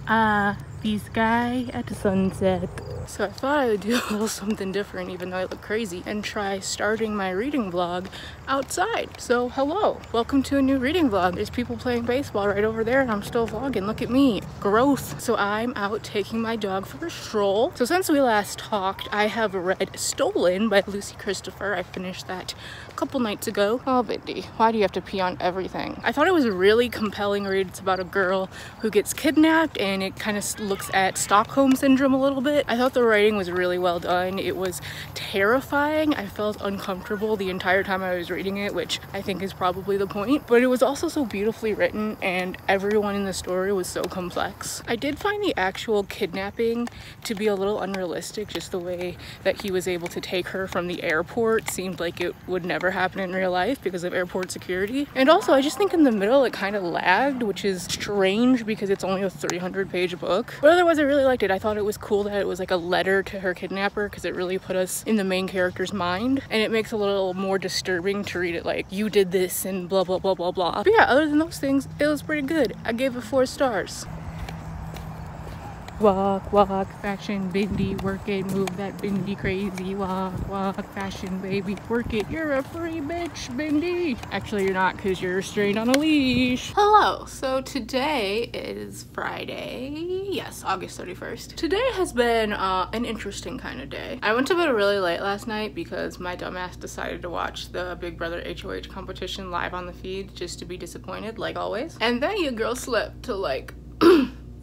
The sky at the sunset. So I thought I would do a little something different, even though I look crazy, and try starting my reading vlog outside. So hello, welcome to a new reading vlog. There's people playing baseball right over there and I'm still vlogging. Look at me, growth. So I'm out taking my dog for a stroll. So since we last talked, I have read Stolen by Lucy Christopher. I finished that a couple nights ago. Oh, Bindi, why do you have to pee on everything? I thought it was a really compelling read. It's about a girl who gets kidnapped and it kind of looks at Stockholm Syndrome a little bit. I thought the writing was really well done. It was terrifying. I felt uncomfortable the entire time I was reading it, which I think is probably the point, but it was also so beautifully written and everyone in the story was so complex. I did find the actual kidnapping to be a little unrealistic, just the way that he was able to take her from the airport seemed like it would never happen in real life because of airport security. And also I just think in the middle it kind of lagged, which is strange because it's only a 300-page book. But otherwise I really liked it. I thought it was cool that it was like a letter to her kidnapper because it really put us in the main character's mind, and it makes it a little more disturbing to read it like, you did this and blah blah blah blah blah. But yeah, other than those things, it was pretty good. I gave it 4 stars. Walk, walk, fashion, Bindi, work it, move that Bindi crazy. Walk, walk, fashion, baby, work it. You're a free bitch, Bindi. Actually, you're not because you're restrained on a leash. Hello, so today is Friday. Yes, August 31st. Today has been an interesting kind of day. I went to bed really late last night because my dumbass decided to watch the Big Brother HOH competition live on the feed just to be disappointed, like always. And then your girl slept till like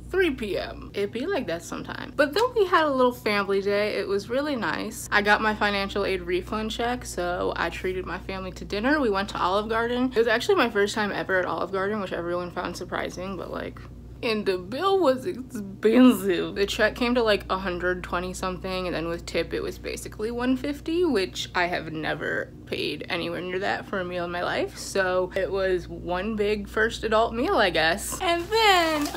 3 p.m. It be like that sometimes. But then we had a little family day. It was really nice. I got my financial aid refund check, so I treated my family to dinner. We went to Olive Garden. It was actually my first time ever at Olive Garden, which everyone found surprising, but like, and the bill was expensive. The check came to like 120 something, and then with tip it was basically 150, which I have never paid anywhere near that for a meal in my life. So it was one big first adult meal, I guess. And then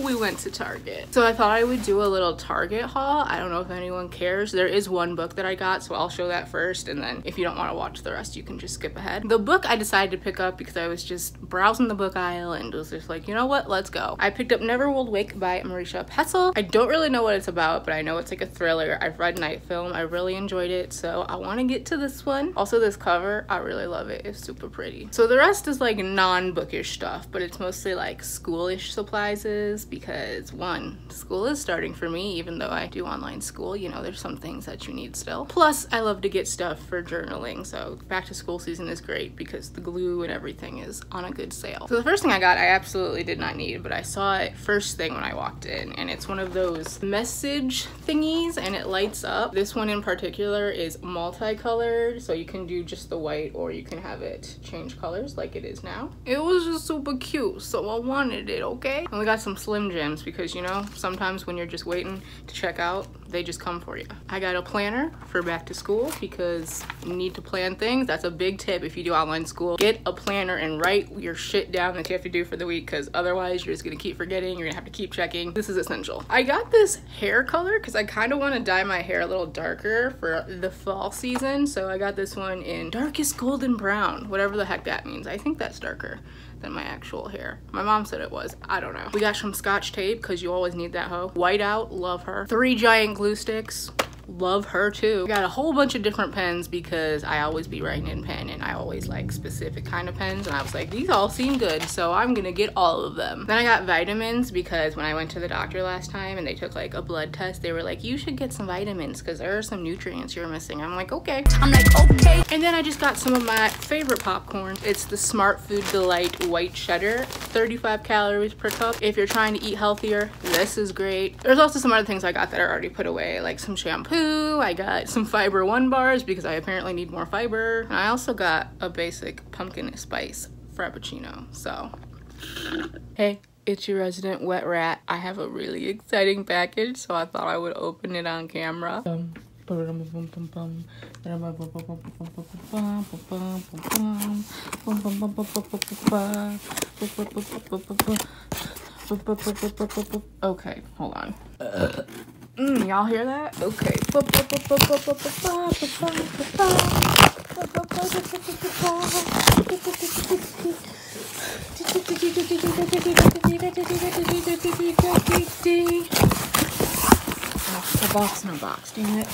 we went to Target. So I thought I would do a little Target haul. I don't know if anyone cares. There is one book that I got, so I'll show that first, and then if you don't want to watch the rest, you can just skip ahead. The book I decided to pick up because I was just browsing the book aisle and was just like, you know what, let's go. I picked up Never Will Wake by Marisha Petzel. I don't really know what it's about, but I know it's like a thriller. I've read Night Film. I really enjoyed it, so I want to get to this one. Also, this cover, I really love it. It's super pretty. So the rest is like non-bookish stuff, but it's mostly like schoolish supplies, because one, school is starting for me. Even though I do online school, you know, there's some things that you need still. Plus I love to get stuff for journaling, so back to school season is great because the glue and everything is on a good sale. So the first thing I got I absolutely did not need, but I saw it first thing when I walked in, and it's one of those message thingies and it lights up. This one in particular is multicolored, so you can do just the white or you can have it change colors like it is now. It was just super cute, so I wanted it, okay? And we got some Slim Jims because, you know, sometimes when you're just waiting to check out, they just come for you. I got a planner for back to school because you need to plan things. That's a big tip if you do online school. Get a planner and write your shit down that you have to do for the week, because otherwise you're just gonna keep forgetting. You're gonna have to keep checking. This is essential. I got this hair color because I kind of want to dye my hair a little darker for the fall season, so I got this one in darkest golden brown, whatever the heck that means. I think that's darker than my actual hair. My mom said it was. I don't know. We got some Scotch tape because you always need that hoe. Whiteout, love her. 3 giant glue sticks. Love her too. Got a whole bunch of different pens because I always be writing in pen and I always like specific kind of pens, and I was like, these all seem good, so I'm gonna get all of them. Then I got vitamins because when I went to the doctor last time and they took like a blood test, they were like, you should get some vitamins because there are some nutrients you're missing. I'm like, okay. Okay. And then I just got some of my favorite popcorn. It's the Smart Food Delight white cheddar, 35 calories per cup. If you're trying to eat healthier, this is great. There's also some other things I got that are already put away, like some shampoo. I got some Fiber One bars because I apparently need more fiber. And I also got a basic pumpkin spice frappuccino. So, hey, it's your resident wet rat. I have a really exciting package, so I thought I would open it on camera. Okay, hold on. Y'all hear that? Okay. The box, no box, damn it.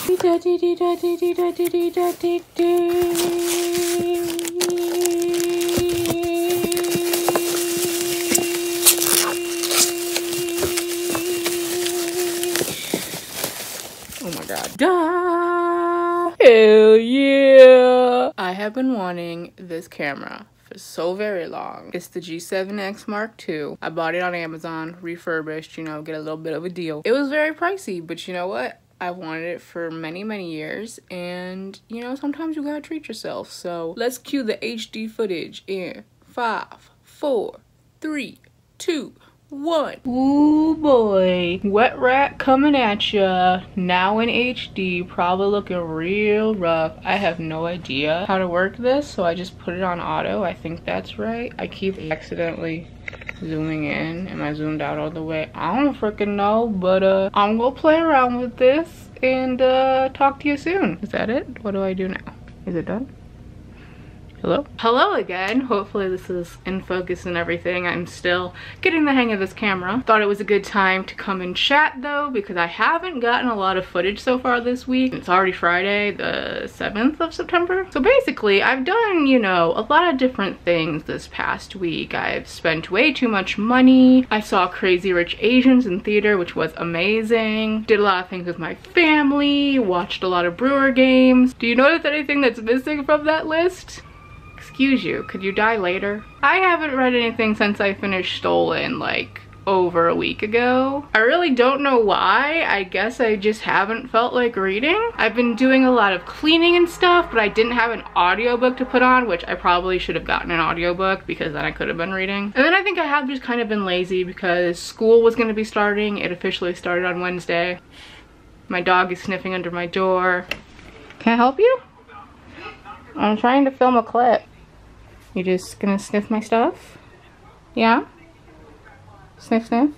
Oh my god. Duh! Hell yeah! I have been wanting this camera for so very long. It's the G7X Mark II. I bought it on Amazon, refurbished, you know, get a little bit of a deal. It was very pricey, but you know what? I wanted it for many, many years, and you know, sometimes you gotta treat yourself. So let's cue the HD footage in 5, 4, 3, 2, 1. Ooh boy, wet rat coming at ya. Now in HD, probably looking real rough. I have no idea how to work this, so I just put it on auto. I think that's right. I keep accidentally zooming in. Am I zoomed out all the way? I don't freaking know, but I'm gonna play around with this and talk to you soon. Is that it? What do I do now? Is it done? Hello? Hello again. Hopefully this is in focus and everything. I'm still getting the hang of this camera. Thought it was a good time to come and chat though, because I haven't gotten a lot of footage so far this week. It's already Friday, the 7th of September. So basically, I've done, you know, a lot of different things this past week. I've spent way too much money. I saw Crazy Rich Asians in theater, which was amazing. Did a lot of things with my family. Watched a lot of Brewer games. Do you notice anything that's missing from that list? Excuse you, could you die later? I haven't read anything since I finished Stolen like over a week ago. I really don't know why. I guess I just haven't felt like reading. I've been doing a lot of cleaning and stuff, but I didn't have an audiobook to put on, which I probably should have gotten an audiobook because then I could have been reading. And then I think I have just kind of been lazy because school was going to be starting. It officially started on Wednesday. My dog is sniffing under my door. Can I help you? I'm trying to film a clip. You just gonna sniff my stuff? Yeah? Sniff, sniff?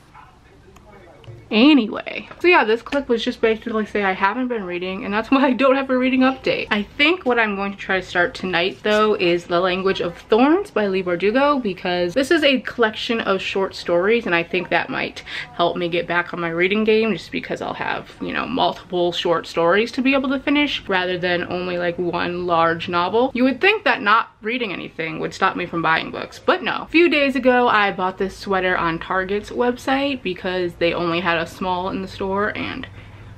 Anyway, so yeah, this clip was just basically say I haven't been reading, and that's why I don't have a reading update. I think what I'm going to try to start tonight though is The Language of Thorns by Leigh Bardugo, because this is a collection of short stories and I think that might help me get back on my reading game, just because I'll have, you know, multiple short stories to be able to finish rather than only like one large novel. You would think that not reading anything would stop me from buying books, but no. A few days ago I bought this sweater on Target's website because they only had a small in the store and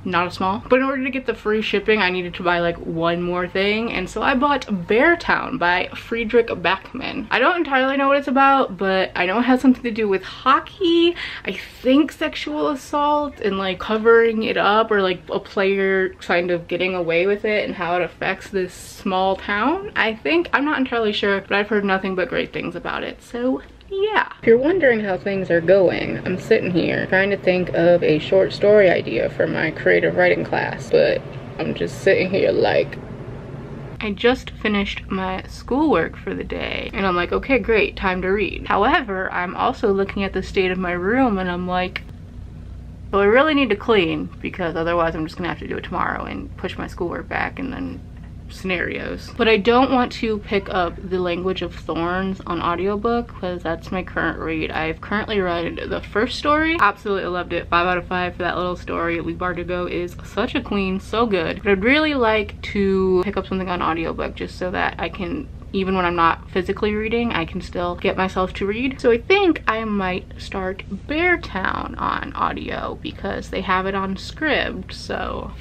not a small, but in order to get the free shipping I needed to buy like one more thing, and so I bought Beartown by Friedrich Backman. I don't entirely know what it's about, but I know it has something to do with hockey, I think sexual assault, and like covering it up, or like a player kind of getting away with it and how it affects this small town. I think, I'm not entirely sure, but I've heard nothing but great things about it, so yeah. If you're wondering how things are going, I'm sitting here trying to think of a short story idea for my creative writing class, but I'm just sitting here like, I just finished my schoolwork for the day and I'm like, okay, great, time to read. However, I'm also looking at the state of my room and I'm like, well, I really need to clean, because otherwise I'm just gonna have to do it tomorrow and push my schoolwork back and then scenarios. But I don't want to pick up The Language of Thorns on audiobook because that's my current read. I've currently read the first story, absolutely loved it, 5 out of 5 for that little story. Leigh Bardugo is such a queen, so good. But I'd really like to pick up something on audiobook just so that I can, even when I'm not physically reading, I can still get myself to read. So I think I might start Beartown on audio because they have it on Scribd, so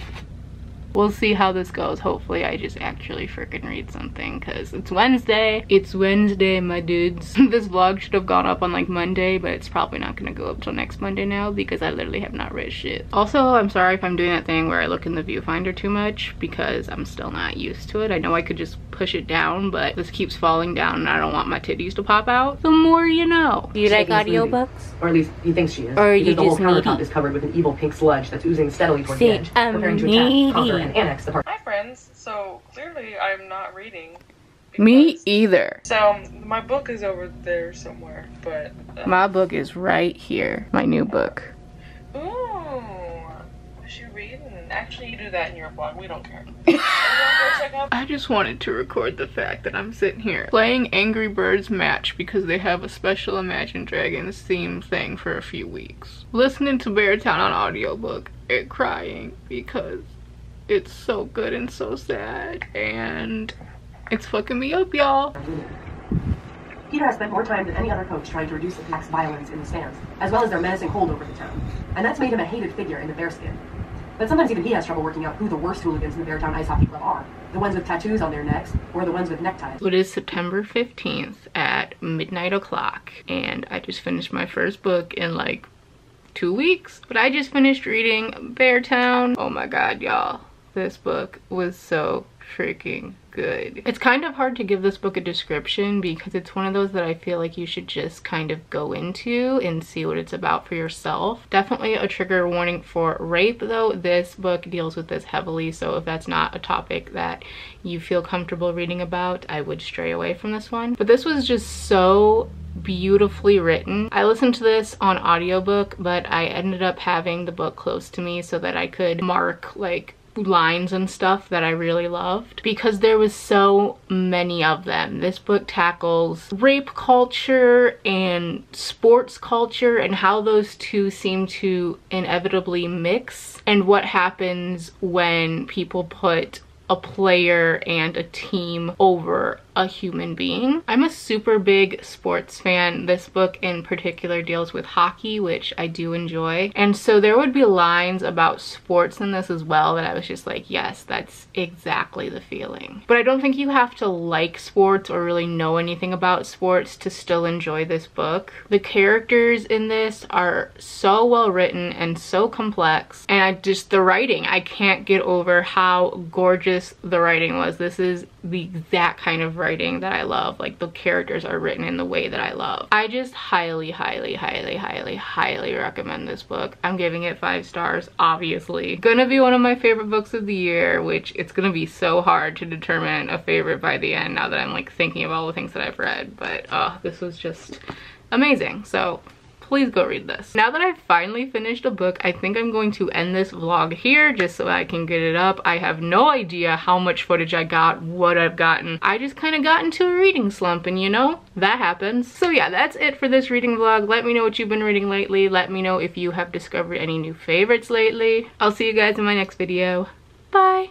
we'll see how this goes. Hopefully I just actually freaking read something, because it's Wednesday. It's Wednesday, my dudes. This vlog should have gone up on like Monday, but it's probably not gonna go up till next Monday now because I literally have not read shit. Also, I'm sorry if I'm doing that thing where I look in the viewfinder too much because I'm still not used to it. I know I could just push it down, but this keeps falling down and I don't want my titties to pop out. The more you know. Do you like audiobooks? Or at least he thinks she is. Or because you the whole just countertop is covered with an evil pink sludge that's oozing steadily toward the edge, preparing to attack, conquer, and annex the part. Hi friends, so clearly I'm not reading. Me either. So my book is over there somewhere, but my book is right here. My new book. Ooh, what you reading? actually do that in your blog. We don't care. Everyone go check out. I just wanted to record the fact that I'm sitting here playing Angry Birds Match because they have a special Imagine Dragons theme thing for a few weeks. Listening to Beartown on audiobook and crying because it's so good and so sad, and it's fucking me up, y'all. Peter has spent more time than any other coach trying to reduce the pack's violence in the stands, as well as their menacing hold over the town. And that's made him a hated figure in the Bearskin. But sometimes even he has trouble working out who the worst hooligans in the Beartown Ice Hockey Club are. The ones with tattoos on their necks, or the ones with neckties. It is September 15th at midnight o'clock, and I just finished my first book in like 2 weeks. But I just finished reading Beartown. Oh my god, y'all. This book was so freaking good. It's kind of hard to give this book a description because it's one of those that I feel like you should just kind of go into and see what it's about for yourself. Definitely a trigger warning for rape though. This book deals with this heavily, so if that's not a topic that you feel comfortable reading about, I would stray away from this one. But this was just so beautifully written. I listened to this on audiobook, but I ended up having the book close to me so that I could mark like lines and stuff that I really loved because there was so many of them. This book tackles rape culture and sports culture and how those two seem to inevitably mix, and what happens when people put a player and a team over a human being. I'm a super big sports fan. This book in particular deals with hockey, which I do enjoy. And so there would be lines about sports in this as well that I was just like, yes, that's exactly the feeling. But I don't think you have to like sports or really know anything about sports to still enjoy this book. The characters in this are so well written and so complex. And the writing, I can't get over how gorgeous the writing was. This is the exact kind of writing that I love. Like, the characters are written in the way that I love. I just highly recommend this book. I'm giving it 5 stars, obviously. Gonna be one of my favorite books of the year, which it's gonna be so hard to determine a favorite by the end now that I'm like thinking of all the things that I've read. But this was just amazing. So please go read this. Now that I've finally finished a book, I think I'm going to end this vlog here just so I can get it up. I have no idea how much footage I got, what I've gotten. I just kind of got into a reading slump, and you know, that happens. So yeah, that's it for this reading vlog. Let me know what you've been reading lately. Let me know if you have discovered any new favorites lately. I'll see you guys in my next video. Bye!